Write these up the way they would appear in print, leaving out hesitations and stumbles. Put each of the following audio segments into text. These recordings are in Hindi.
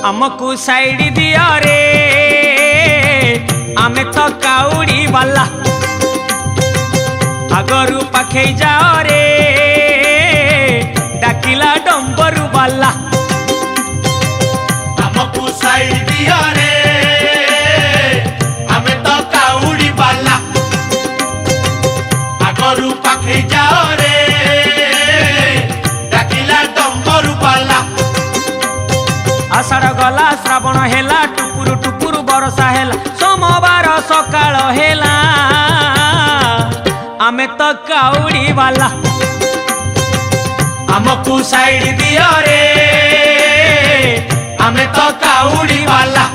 हमको साइड दिया रे आमे तो काउड़ी वाला आगरू पाखे जाओ रे डाकिला डंबरू वाला हमको साइड दिया रे आमे तो काउड़ी वाला आगरू पाखे जाओ रे डाकिला डंबरू वाला आषाढ़ गला श्रावण हेला टुकुरु टुकुरु बरसा हेला सोमवार सकाळ हेला आमे तो काउड़ी वाला हमको साइड दिया रे आमे तो काउड़ी वाला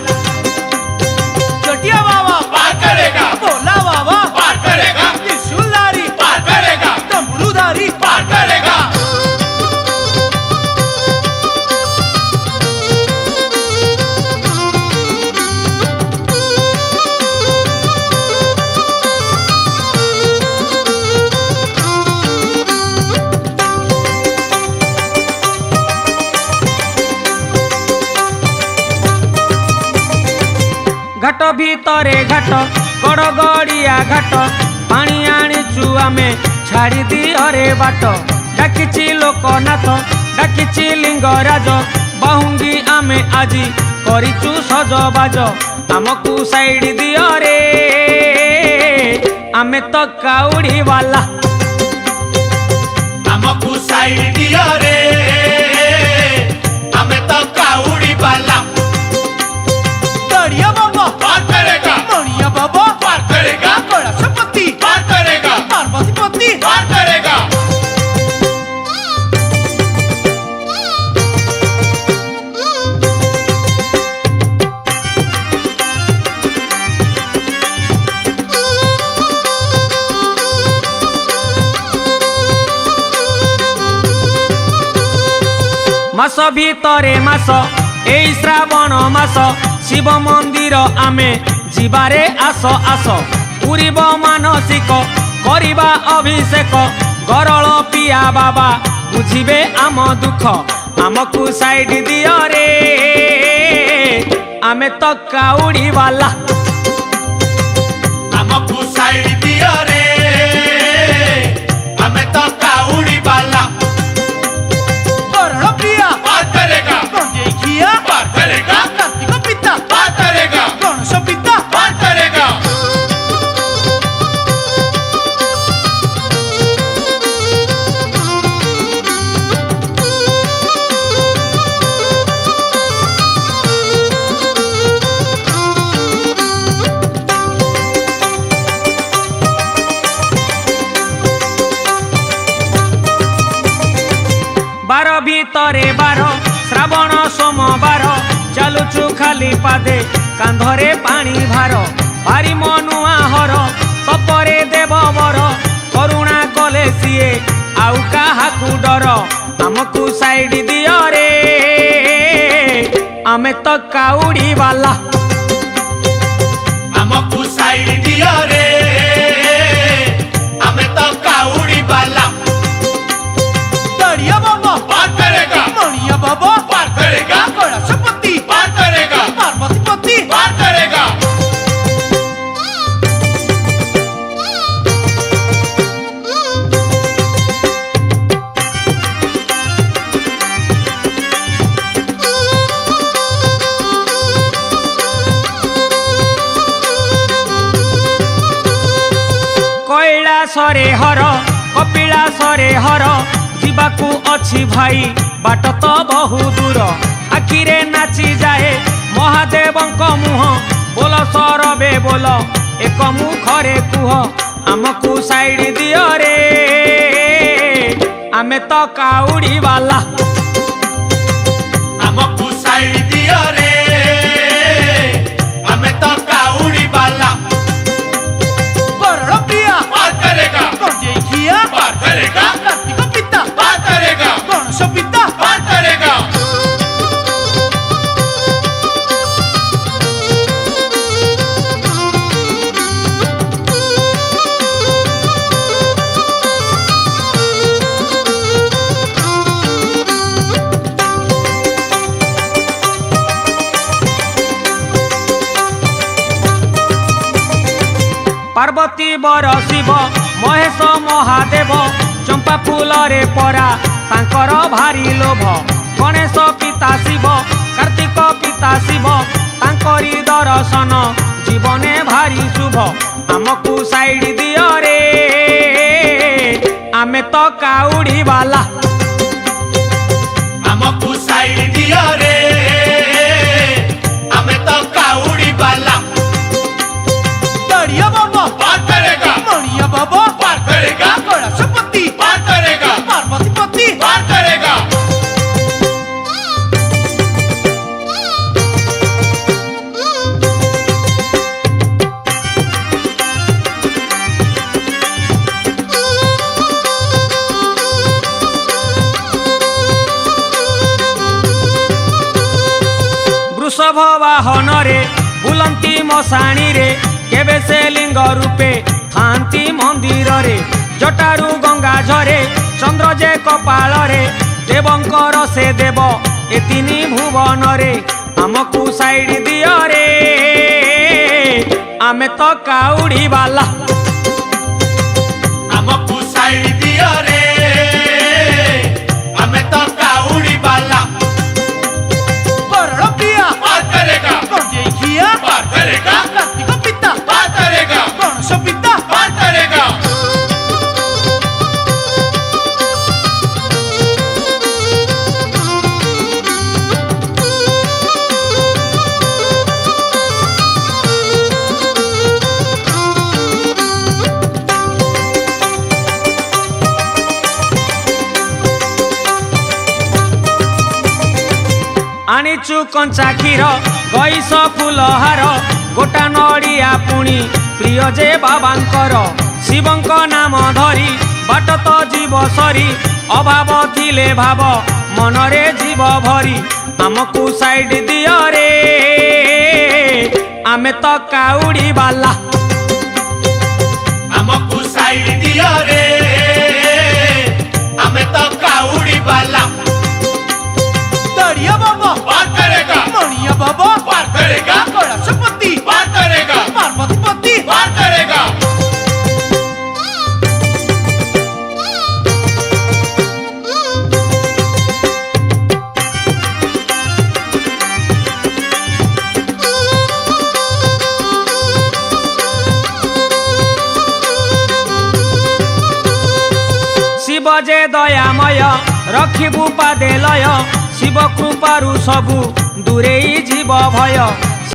चटिया बाबा पार करेगा भोला बाबा पार करेगा त्रिशूलधारी पार करेगा डमरूधारी पार करेगा घाट भीतरे घाट गड़गड़िया घाट पानी आनीचु आमे छाड़ी दियो रे बाट डाकिछि लोकनाथ डाकिछि लिंगराज बाहुंगी आमे आजी करिचु सजबाज आमकु साइड दियो रे आमे तो काउड़ी वाला हमको साइड दिया रे आमे तो काउड़ी वाला दरिया बाबा पार करेगा मणिया बाबा पार करेगा कैलाशपति पार करेगा पार्वतीपति पार करेगा मास भीतरे मास एई श्रावण मास शिव मंदिर आमे जीवारे आस आस पूरीब मानसिक करिबा अभिषेक गरल पिया बाबा बुझिबे आम दुख आमकु साइड दियो रे आमे तो काउड़ी वाला हमको साइड दिया रे आमे तो काउड़ी वाला गरल पिया पार करेगा गंजेखिया पार करेगा कार्तिक पिता पार करेगा गणेश पिता पार करेगा बार भीतरे बार श्रावण सोमवार चलुचु खाली पादे कांधरे पानी भार भारी मनुआ हर तपरे देव वर करुणा कले सीए आउ काहाकु डर आमकु साइड दियो रे आमे तो काउड़ी वाला हमको साइड दिया रे आमे तो काउड़ी वाला दरिया बाबा पार करेगा मणिया बाबा पार करेगा कैलाशपति पार करेगा पार्वतीपति पार करेगा कैलासरे हर कपिलासरे हर जीवाकू अछि भाई बाट तो बहु दूर आखिरे नाची जाए महादेवंक मुह बोल सरबे बोल एक मुखरे कुह आमकु साइड दियो रे आमे तो काउड़ी वाला हमको साइड दिया रे आमे तो काउड़ी वाला गरल पिया पार करेगा गंजेखिया पार करेगा कार्तिक पिता पार करेगा गणेश पिता पार करेगा पार्वती बर शिव महेश महादेव चंपा फूल रे परा तांकर भारी लोभ गणेश पिता शिव कार्तिक पिता शिव तांकरी दर्शन जीवने भारी शुभ आमको साइड दियो रे आमे तो काउड़ी वाला आमको साइड दियो रे हमें तो काउड़ी वाला दरिया बाबा पार करेगा मणिया बाबा पार करेगा गणेशपति पार करेगा पार्वती पति पार करेगा वृषभ वाहन रे बुलंती मशाणी रे केबे से लिंग रूपे थांती मंदिर रे जटारू गंगा झरे चंद्र जे कपाल रे देवंकर से देव ए तीनी भुवन रे आमको साइड दियो रे आमे तो काउड़ी वाला आमको साइड दियो रे हमें तो काउड़ी वाला बरड़ पिया पार करेगा गंजेखिया पार करेगा कार्तिक पिता पार करेगा गणेश पिता पार करेगा आनीचु कंचा क्षीर गईस फूलहार गोटा नड़िया पुणी प्रिय जे बाबांकर शिवंक नाम धरी बाट तो जीव सरी अभाव थिले भाव मनरे जीव भरी आमको साइड दियो रे आमे तो काउड़ी वाला आमको साइड दियो रे हमें तो काउड़ी वाला दरिया बाबा पार करेगा मणिया बाबा पार करेगा गणेशपति पार करेगा पार्वती पति पार करेगा शिव जे दयामय रखिबु पादे लय शिव कृपारु सबु दूरे जीव भय